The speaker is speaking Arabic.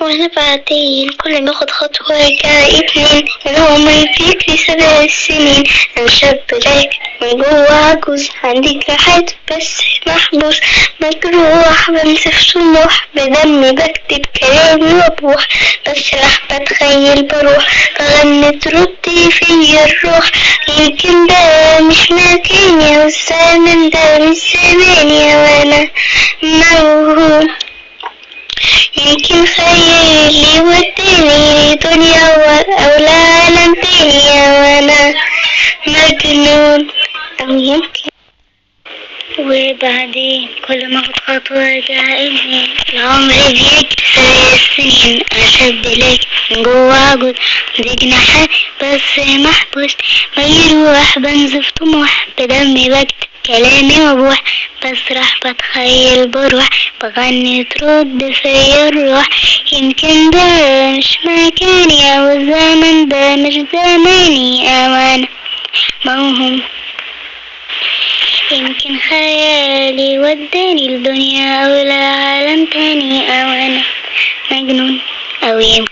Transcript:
وانا بعدين كل ما اخد خطوة ارجع اتنين، انا عمري فيك 7 سنين، انا شاب راكب من جوا عجوز، عندي جراحات بس محبوس، مجروح بنزف طموح، بدمي بكتب كلامي وبوح، بسرح بتخيل بروح، بغني تردي فيا الروح، يمكن ده مش مكاني والزمن ده مش زماني وانا موهوم، يمكن خيالي وداني دنيا أو لعالم تاني وانا مجنون، أو يمكن. وبعدين كل ما اخد خطوة ارجع انهي، العمر بيجري 7 سنين، انا شاب لكن من جوا عجوز، عندي جناحات بس محبوس، مجروح بنزف طموح، بدمي بكتب كلامي وبوح، بسرح بتخيل بروح، بغني ترد فيا الروح، يمكن ده مش مكاني او الزمن ده مش زماني او انا موهوم، يمكن خيالي وداني الدنيا او لعالم تاني او انا مجنون، او يمكن